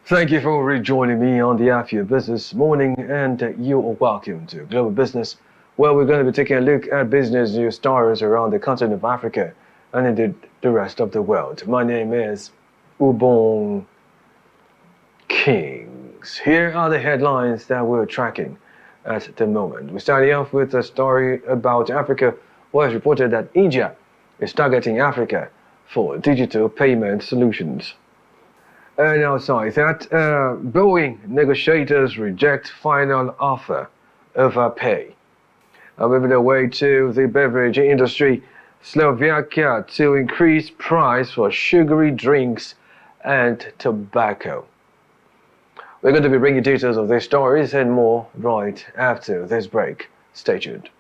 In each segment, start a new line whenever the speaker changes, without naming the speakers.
Thank you for rejoining me on the After Business Morning, and you are welcome to Global Business, where we're going to be taking a look at business news stories around the continent of Africa and indeed the rest of the world. My name is Ubong Kings. Here are the headlines that we're tracking at the moment. We're starting off with a story about Africa, where it's reported that India is targeting Africa for digital payment solutions. And outside that, Boeing negotiators reject final offer over pay. Moving away to the beverage industry, Slovakia to increase price for sugary drinks and tobacco. We're going to be bringing details of these stories and more right after this break. Stay tuned.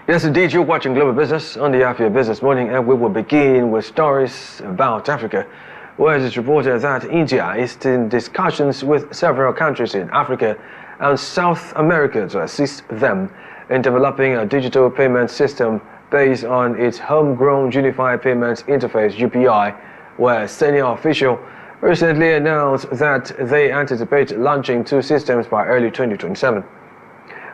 Yes, indeed, you're watching Global Business on the After Business Morning, and we will begin with stories about Africa, where it is reported that India is in discussions with several countries in Africa and South America to assist them in developing a digital payment system based on its homegrown Unified Payments Interface (UPI), where a senior official recently announced that they anticipate launching two systems by early 2027.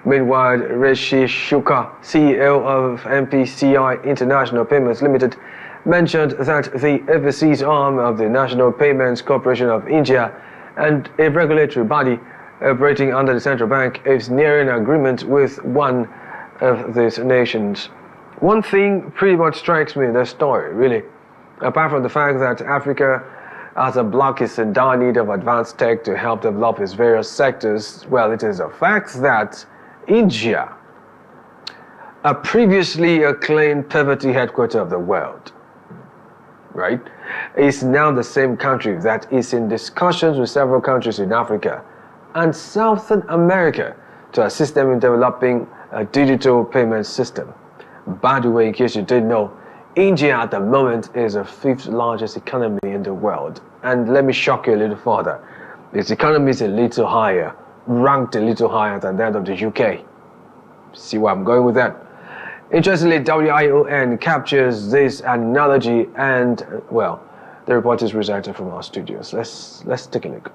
Meanwhile, Rishi Shuka, CEO of NPCI International Payments Limited, mentioned that the overseas arm of the National Payments Corporation of India and a regulatory body operating under the central bank is nearing agreement with one of these nations. One thing pretty much strikes me in this story, really, apart from the fact that Africa as a bloc is in dire need of advanced tech to help develop its various sectors, well, it is a fact that India, a previously acclaimed poverty headquarter of the world, right, is now the same country that is in discussions with several countries in Africa and Southern America to assist them in developing a digital payment system. By the way, in case you didn't know, India at the moment is the fifth largest economy in the world. And let me shock you a little further. Its economy is a little higher, ranked a little higher than that of the UK. See where I'm going with that? Interestingly, WION captures this analogy and, well, the report is recited from our studios. Let's take a look.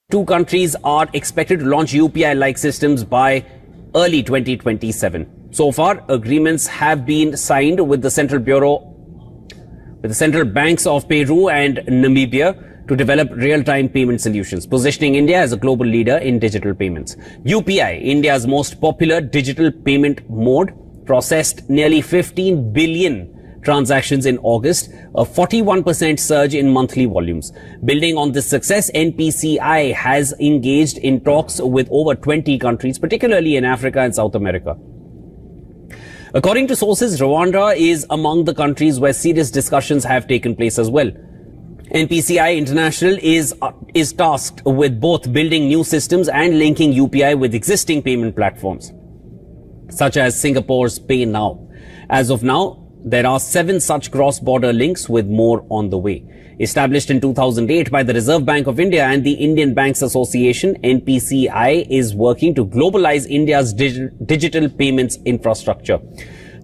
Two countries are expected to launch UPI-like systems by early 2027. So far, agreements have been signed with the central banks of Peru and Namibia to develop real-time payment solutions, positioning India as a global leader in digital payments. UPI, India's most popular digital payment mode, processed nearly 15 billion transactions in August, a 41% surge in monthly volumes. Building on this success, NPCI has engaged in talks with over 20 countries, particularly in Africa and South America. According to sources, Rwanda is among the countries where serious discussions have taken place as well. NPCI International is tasked with both building new systems and linking UPI with existing payment platforms, such as Singapore's Pay Now. As of now, there are 7 such cross-border links, with more on the way. Established in 2008 by the Reserve Bank of India and the Indian Banks Association, NPCI is working to globalize India's digital payments infrastructure.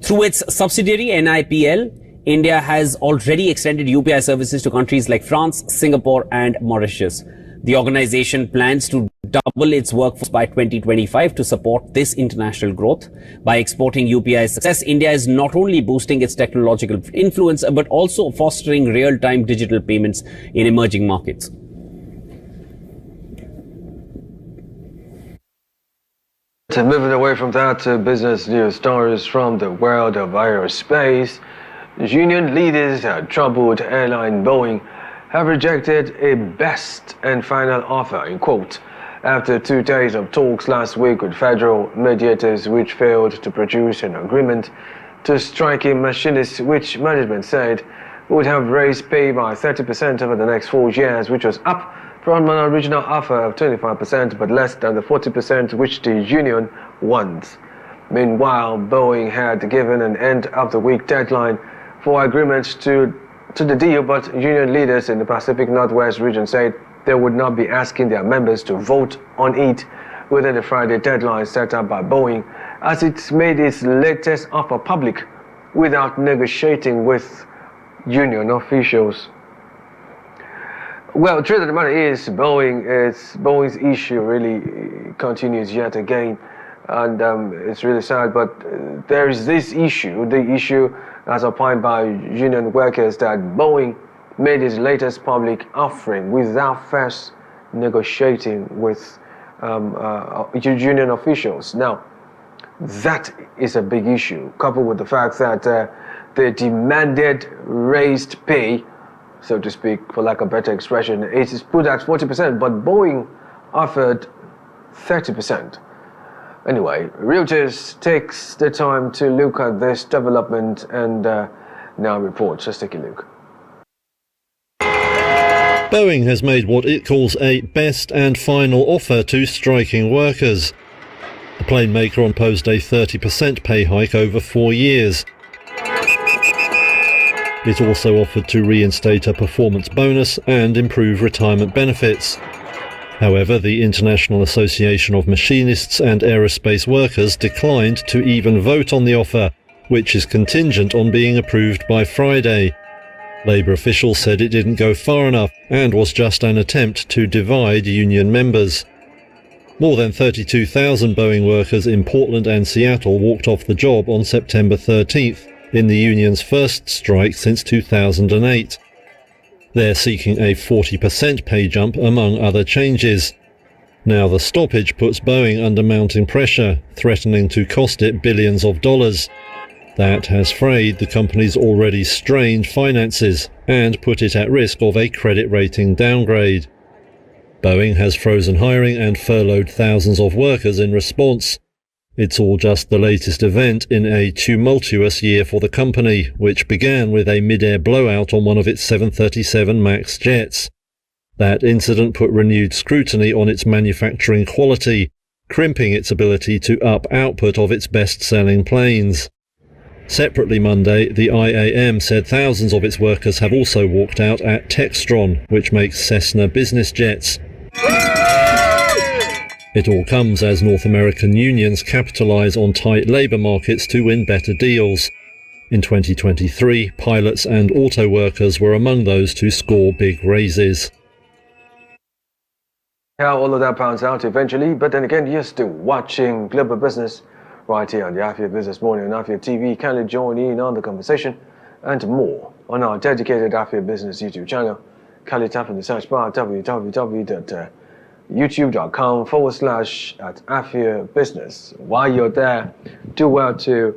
Through its subsidiary NIPL, India has already extended UPI services to countries like France, Singapore and Mauritius. The organization plans to double its workforce by 2025 to support this international growth. By exporting UPI's success, India is not only boosting its technological influence, but also fostering real-time digital payments in emerging markets.
Moving away from that to business news stories from the world of aerospace, union leaders at troubled airline Boeing have rejected a best and final offer, in quote, after 2 days of talks last week with federal mediators which failed to produce an agreement to strike a machinist which management said would have raised pay by 30% over the next 4 years, which was up from an original offer of 25% but less than the 40% which the union wants. Meanwhile, Boeing had given an end-of-the-week deadline for agreements to the deal, but union leaders in the Pacific Northwest region said they would not be asking their members to vote on it within the Friday deadline set up by Boeing, as it made its latest offer public without negotiating with union officials. Well, the truth of the matter is, Boeing's issue really continues yet again, and it's really sad. But there is this issue, the issue as opined by union workers, that Boeing made its latest public offering without first negotiating with union officials. Now, that is a big issue, coupled with the fact that they demanded raised pay, so to speak, for lack of a better expression. It is put at 40%, but Boeing offered 30%. Anyway, Reuters takes the time to look at this development and now reports. Let's take a look.
Boeing has made what it calls a best and final offer to striking workers. The plane maker imposed a 30% pay hike over 4 years. It also offered to reinstate a performance bonus and improve retirement benefits. However, the International Association of Machinists and Aerospace Workers declined to even vote on the offer, which is contingent on being approved by Friday. Labour officials said it didn't go far enough and was just an attempt to divide union members. More than 32,000 Boeing workers in Portland and Seattle walked off the job on September 13th, in the union's first strike since 2008. They're seeking a 40% pay jump, among other changes. Now the stoppage puts Boeing under mounting pressure, threatening to cost it billions of dollars. That has frayed the company's already strained finances and put it at risk of a credit rating downgrade. Boeing has frozen hiring and furloughed thousands of workers in response. It's all just the latest event in a tumultuous year for the company, which began with a mid-air blowout on one of its 737 MAX jets. That incident put renewed scrutiny on its manufacturing quality, crimping its ability to up output of its best-selling planes. Separately Monday, the IAM said thousands of its workers have also walked out at Textron, which makes Cessna business jets. It all comes as North American unions capitalize on tight labor markets to win better deals. In 2023, pilots and auto workers were among those to score big raises.
How all of that pans out eventually, but then again, you're still watching Global Business right here on the AFIA Business Morning on AFIA TV. Kindly join in on the conversation and more on our dedicated AFIA Business YouTube channel. Kindly tap in the search bar www.youtube.com/AFIA Business. While you're there, do well to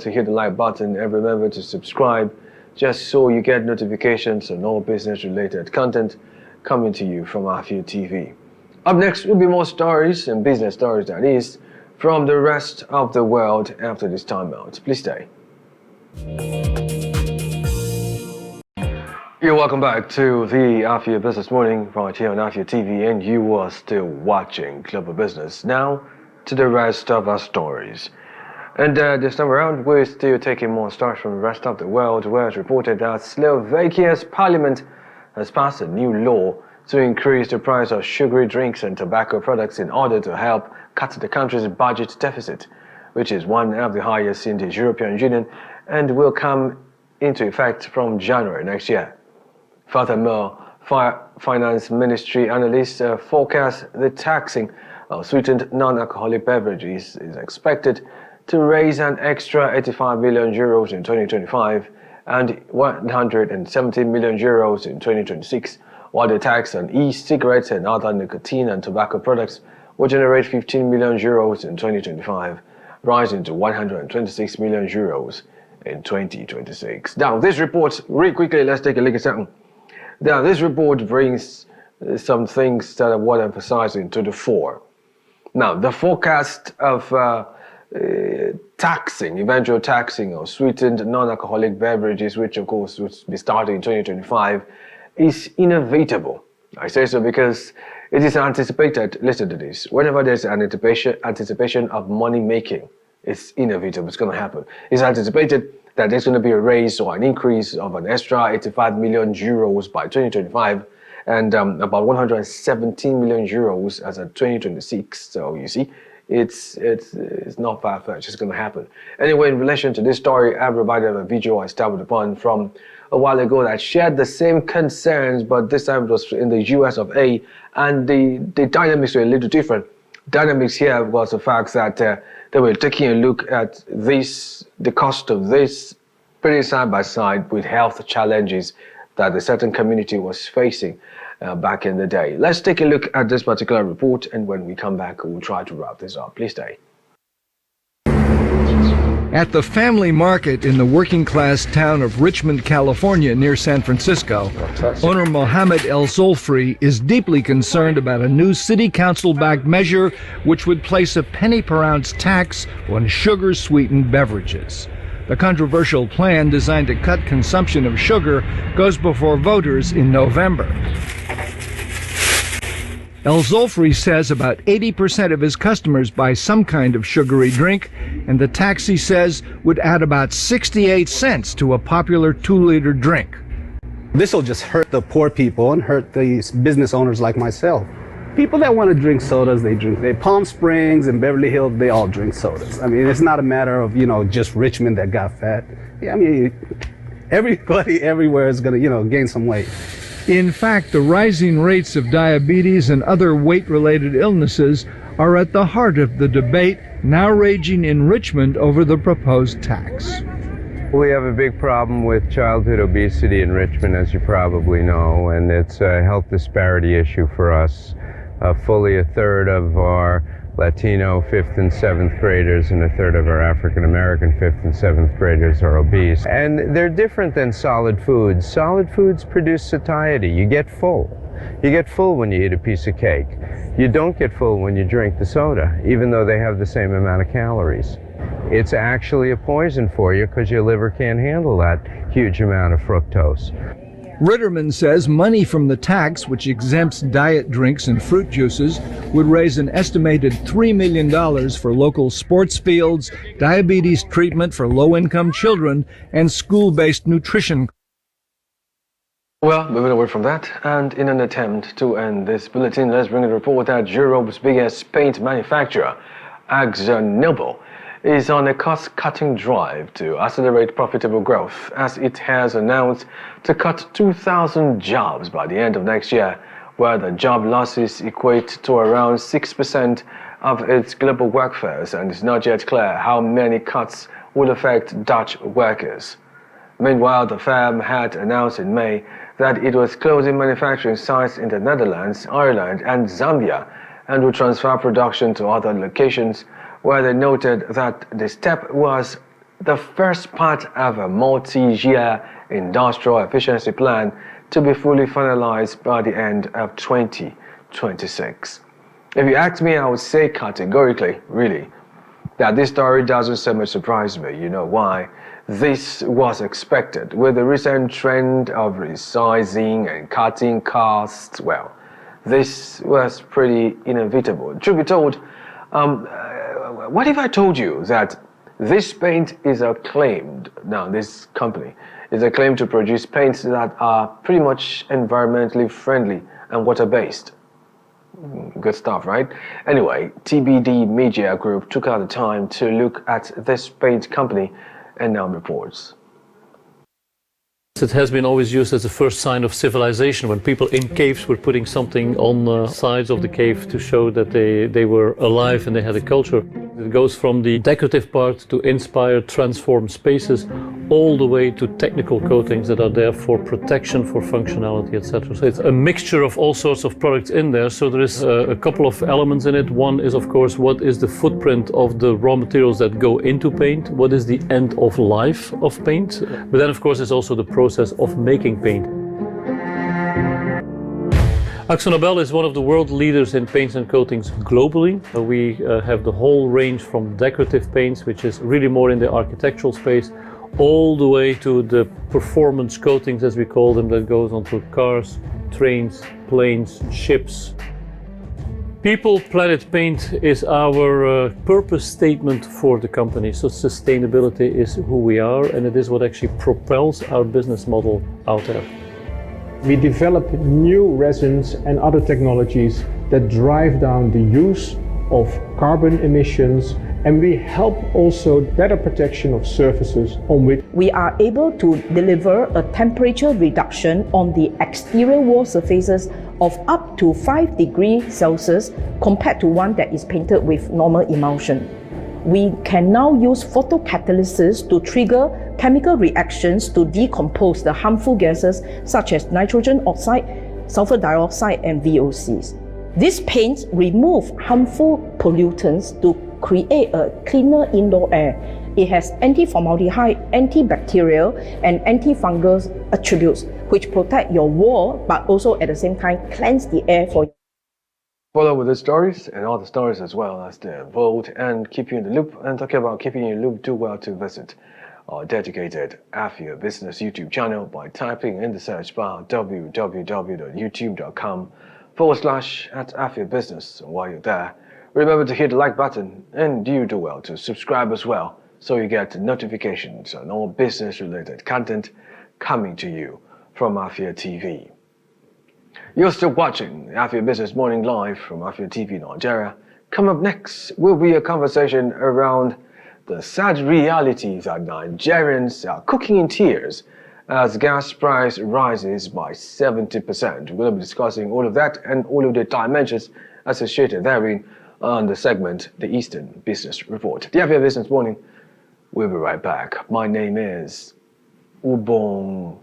hit the like button and remember to subscribe, just so you get notifications on all business-related content coming to you from AFIA TV. Up next will be more stories and business stories, that is, from the rest of the world after this timeout. Please stay. You're welcome back to the AFIA Business Morning right here on AFIA TV, and you are still watching Global Business. Now to the rest of our stories. And this time around, we're still taking more stories from the rest of the world, where it's reported that Slovakia's parliament has passed a new law to increase the price of sugary drinks and tobacco products in order to help cut the country's budget deficit, which is one of the highest in the European Union and will come into effect from January next year. Furthermore, Finance Ministry analysts forecast the taxing of sweetened non-alcoholic beverages is expected to raise an extra 85 million euros in 2025 and 170 million euros in 2026, while the tax on e-cigarettes and other nicotine and tobacco products will generate 15 million euros in 2025, rising to 126 million euros in 2026. Now, this report, really quickly, let's take a look at something. Now, this report brings some things that I want to emphasize into the fore. Now, the forecast of eventual taxing of sweetened non-alcoholic beverages, which of course will be starting in 2025, is inevitable. I say so because it is anticipated, listen to this, whenever there's an anticipation of money making, it's inevitable, it's going to happen. It's anticipated that there's going to be a raise or an increase of an extra 85 million euros by 2025 and about 117 million euros as of 2026. So you see, it's not far-fetched. It's going to happen. Anyway, in relation to this story, everybody have a video I stumbled upon from a while ago that shared the same concerns, but this time it was in the US of A, and the dynamics were a little different. Dynamics here was the fact that they were taking a look at the cost of this pretty side by side with health challenges that a certain community was facing back in the day. Let's take a look at this particular report, and when we come back, we'll try to wrap this up. Please stay.
At the family market in the working-class town of Richmond, California, near San Francisco, owner Mohammed El Zolfri is deeply concerned about a new city council-backed measure which would place a penny per ounce tax on sugar-sweetened beverages. The controversial plan, designed to cut consumption of sugar, goes before voters in November. El Zolfri says about 80% of his customers buy some kind of sugary drink, and the tax, he says, would add about 68 cents to a popular 2-liter drink.
This will just hurt the poor people and hurt these business owners like myself. People that want to drink sodas, they drink. Palm Springs and Beverly Hills, they all drink sodas. I mean, it's not a matter of, just Richmond that got fat. Yeah, I mean, everybody everywhere is going to, gain some weight.
In fact, the rising rates of diabetes and other weight-related illnesses are at the heart of the debate now raging in Richmond over the proposed tax.
We have a big problem with childhood obesity in Richmond, as you probably know, and it's a health disparity issue for us. Fully a third of our Latino 5th and 7th graders and a third of our African American 5th and 7th graders are obese. And they're different than solid foods. Solid foods produce satiety. You get full. You get full when you eat a piece of cake. You don't get full when you drink the soda, even though they have the same amount of calories. It's actually a poison for you because your liver can't handle that huge amount of fructose.
Ritterman says money from the tax, which exempts diet drinks and fruit juices, would raise an estimated $3 million for local sports fields, diabetes treatment for low-income children, and school-based nutrition.
Well, moving away from that, and in an attempt to end this bulletin, let's bring a report that Europe's biggest paint manufacturer, AkzoNobel, is on a cost-cutting drive to accelerate profitable growth, as it has announced to cut 2,000 jobs by the end of next year, where the job losses equate to around 6% of its global workforce, and it's not yet clear how many cuts will affect Dutch workers. Meanwhile, the firm had announced in May that it was closing manufacturing sites in the Netherlands, Ireland, and Zambia, and would transfer production to other locations, where they noted that the step was the first part of a multi-year industrial efficiency plan to be fully finalized by the end of 2026. If you ask me, I would say categorically, really, that this story doesn't so much surprise me. You know why? This was expected. With the recent trend of resizing and cutting costs, well, this was pretty inevitable. Truth be told, what if I told you that this paint is acclaimed, now this company is acclaimed to produce paints that are pretty much environmentally friendly and water-based? Good stuff, right? Anyway, TBD Media Group took out the time to look at this paint company and now reports.
It has been always used as the first sign of civilization, when people in caves were putting something on the sides of the cave to show that they were alive and they had a culture. It goes from the decorative part to inspire, transform spaces, all the way to technical coatings that are there for protection, for functionality, etc. So it's a mixture of all sorts of products in there. So there is a couple of elements in it. One is, of course, what is the footprint of the raw materials that go into paint? What is the end of life of paint? But then, of course, it's also the process of making paint. AkzoNobel is one of the world leaders in paints and coatings globally. We have the whole range from decorative paints, which is really more in the architectural space, all the way to the performance coatings, as we call them, that goes onto cars, trains, planes, ships. People, Planet, Paint is our purpose statement for the company. So sustainability is who we are, and it is what actually propels our business model out there.
We develop new resins and other technologies that drive down the use of carbon emissions, and we help also better protection of surfaces on which
we are able to deliver a temperature reduction on the exterior wall surfaces of up to 5 degrees Celsius compared to one that is painted with normal emulsion. We can now use photocatalysis to trigger chemical reactions to decompose the harmful gases such as nitrogen oxide, sulfur dioxide, and VOCs. These paints remove harmful pollutants to create a cleaner indoor air. It has anti-formaldehyde, antibacterial, and antifungal attributes which protect your wall but also at the same time cleanse the air for you.
Follow with the stories and all the stories as well as the vote and keep you in the loop. And talking about keeping you in the loop, do well to visit our dedicated Afia Business YouTube channel by typing in the search bar www.youtube.com/@Afia Business. And while you're there, remember to hit the like button and you do well to subscribe as well so you get notifications on all business related content coming to you from Afia TV. You're still watching Afia Business Morning Live from Afia TV Nigeria. Coming up next will be a conversation around the sad realities that Nigerians are cooking in tears as gas price rises by 70%. We're going to be discussing all of that and all of the dimensions associated therein on the segment, The Eastern Business Report. The Afia Business Morning, we'll be right back. My name is Ubong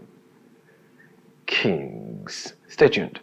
Kings. Stay tuned.